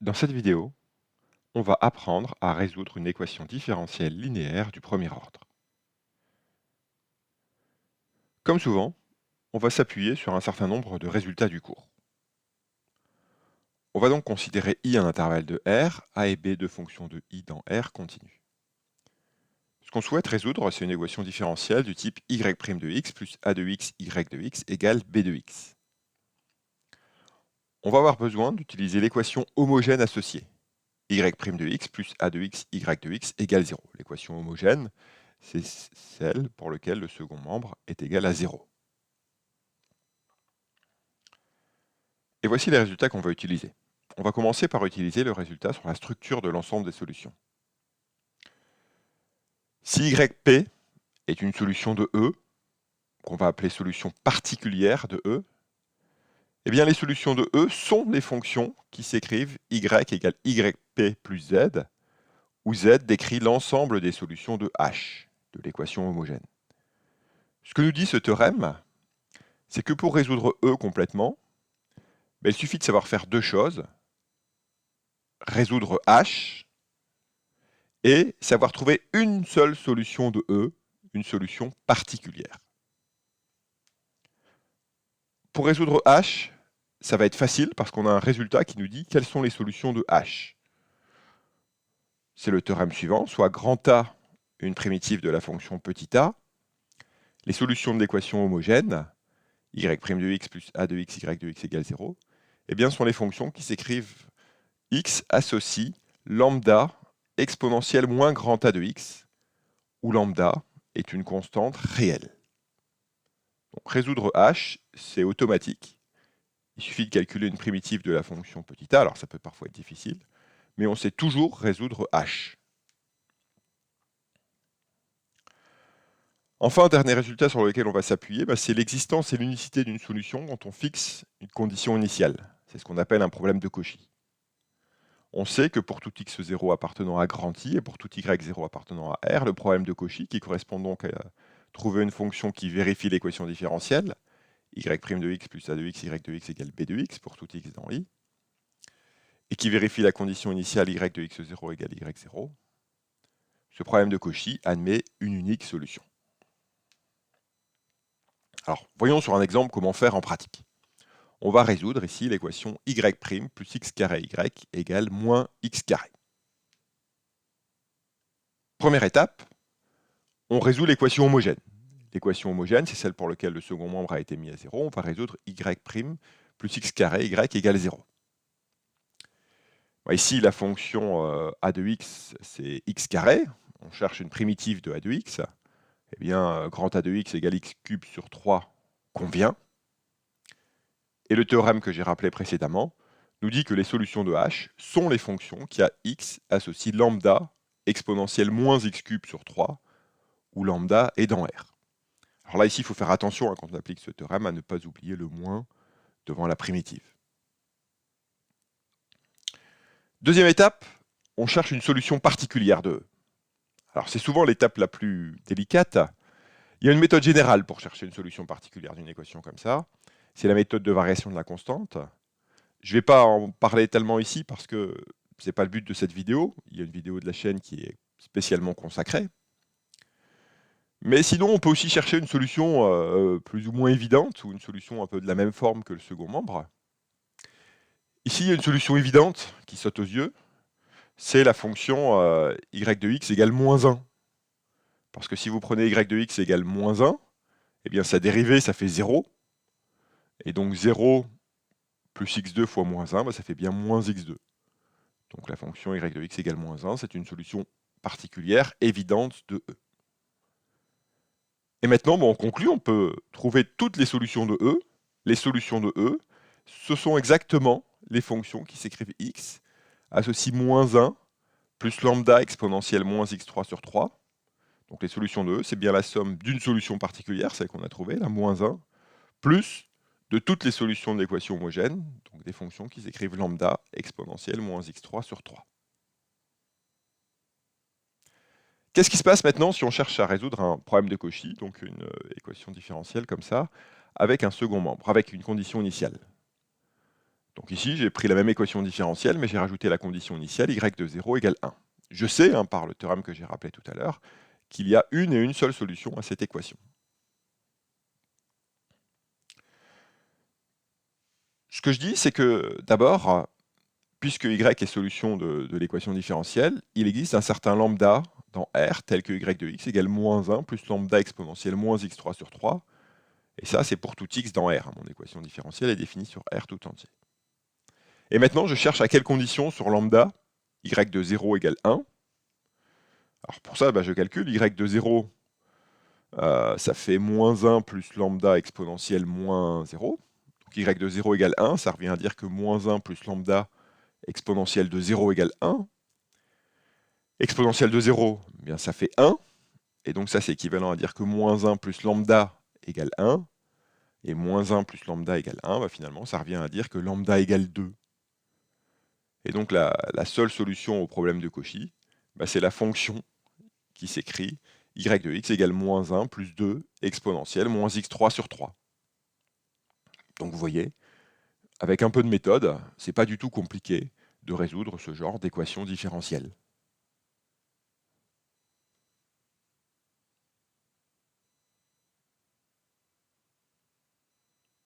Dans cette vidéo, on va apprendre à résoudre une équation différentielle linéaire du premier ordre. Comme souvent, on va s'appuyer sur un certain nombre de résultats du cours. On va donc considérer i un intervalle de R, a et b deux fonctions de i dans R continu. Ce qu'on souhaite résoudre, c'est une équation différentielle du type y' de x plus a de x y de x égale b de x. On va avoir besoin d'utiliser l'équation homogène associée. y' de x plus a de x y de x égale 0. L'équation homogène, c'est celle pour laquelle le second membre est égal à 0. Et voici les résultats qu'on va utiliser. On va commencer par utiliser le résultat sur la structure de l'ensemble des solutions. Si yp est une solution de E, qu'on va appeler solution particulière de E, eh bien les solutions de E sont les fonctions qui s'écrivent y égale yp plus z, où z décrit l'ensemble des solutions de H, de l'équation homogène. Ce que nous dit ce théorème, c'est que pour résoudre E complètement, il suffit de savoir faire deux choses. Résoudre H et savoir trouver une seule solution de E, une solution particulière. Pour résoudre H, ça va être facile parce qu'on a un résultat qui nous dit quelles sont les solutions de H. C'est le théorème suivant, soit grand A une primitive de la fonction petit a, les solutions de l'équation homogène, y' de x plus a de x y de x égale 0, eh bien, sont les fonctions qui s'écrivent x associe lambda exponentielle moins grand A de x, où lambda est une constante réelle. Donc, résoudre h, c'est automatique. Il suffit de calculer une primitive de la fonction petit a, alors ça peut parfois être difficile, mais on sait toujours résoudre h. Enfin, un dernier résultat sur lequel on va s'appuyer, c'est l'existence et l'unicité d'une solution quand on fixe une condition initiale. C'est ce qu'on appelle un problème de Cauchy. On sait que pour tout x0 appartenant à grand I et pour tout y0 appartenant à R, le problème de Cauchy, qui correspond donc à trouver une fonction qui vérifie l'équation différentielle, y' de x plus a de x y de x égale b de x pour tout x dans I, et qui vérifie la condition initiale y de x0 égale y0, ce problème de Cauchy admet une unique solution. Alors, voyons sur un exemple comment faire en pratique. On va résoudre ici l'équation y' plus x carré y égale moins x carré. Première étape, on résout l'équation homogène. L'équation homogène, c'est celle pour laquelle le second membre a été mis à 0. On va résoudre y' plus x carré y égale 0. Ici, la fonction a de x, c'est x carré. On cherche une primitive de a de x. Eh bien, grand A de x égale x cube sur 3 convient. Et le théorème que j'ai rappelé précédemment nous dit que les solutions de h sont les fonctions qui à x associent lambda exponentielle moins x cube sur 3, où lambda est dans R. Alors là, ici, il faut faire attention quand on applique ce théorème à ne pas oublier le moins devant la primitive. Deuxième étape, on cherche une solution particulière de E. Alors c'est souvent l'étape la plus délicate. Il y a une méthode générale pour chercher une solution particulière d'une équation comme ça. C'est la méthode de variation de la constante. Je ne vais pas en parler tellement ici parce que ce n'est pas le but de cette vidéo. Il y a une vidéo de la chaîne qui est spécialement consacrée. Mais sinon, on peut aussi chercher une solution plus ou moins évidente, ou une solution un peu de la même forme que le second membre. Ici, il y a une solution évidente qui saute aux yeux. C'est la fonction y de x égale moins 1. Parce que si vous prenez y de x égale moins 1, eh bien sa dérivée, ça fait 0. Et donc 0 plus x2 fois moins 1, ça fait bien moins x2. Donc la fonction y de x égale moins 1, c'est une solution particulière, évidente de E. Et maintenant, on conclut, on peut trouver toutes les solutions de E. Les solutions de E, ce sont exactement les fonctions qui s'écrivent x associent moins 1 plus lambda exponentielle moins x3 sur 3. Donc les solutions de E, c'est bien la somme d'une solution particulière, celle qu'on a trouvée, la moins 1, plus de toutes les solutions de l'équation homogène, donc des fonctions qui s'écrivent lambda exponentielle moins x3 sur 3. Qu'est-ce qui se passe maintenant si on cherche à résoudre un problème de Cauchy, donc une équation différentielle comme ça, avec un second membre, avec une condition initiale? Donc ici, j'ai pris la même équation différentielle, mais j'ai rajouté la condition initiale y de 0 égale 1. Je sais, par le théorème que j'ai rappelé tout à l'heure, qu'il y a une et une seule solution à cette équation. Ce que je dis, c'est que d'abord, puisque y est solution de l'équation différentielle, il existe un certain lambda dans R tel que y de x égale moins 1 plus lambda exponentielle moins x3 sur 3. Et ça, c'est pour tout x dans R. Mon équation différentielle est définie sur R tout entier. Et maintenant, je cherche à quelles conditions sur lambda y de 0 égale 1. Alors pour ça, je calcule y de 0, ça fait moins 1 plus lambda exponentielle moins 0. Donc y de 0 égale 1, ça revient à dire que moins 1 plus lambda exponentielle de 0 égale 1. Exponentielle de 0, eh bien ça fait 1. Et donc ça, c'est équivalent à dire que moins 1 plus lambda égale 1. Et moins 1 plus lambda égale 1, finalement, ça revient à dire que lambda égale 2. Et donc la seule solution au problème de Cauchy, c'est la fonction qui s'écrit y de x égale moins 1 plus 2 exponentielle moins x3 sur 3. Donc vous voyez, avec un peu de méthode, c'est pas du tout compliqué de résoudre ce genre d'équation différentielle.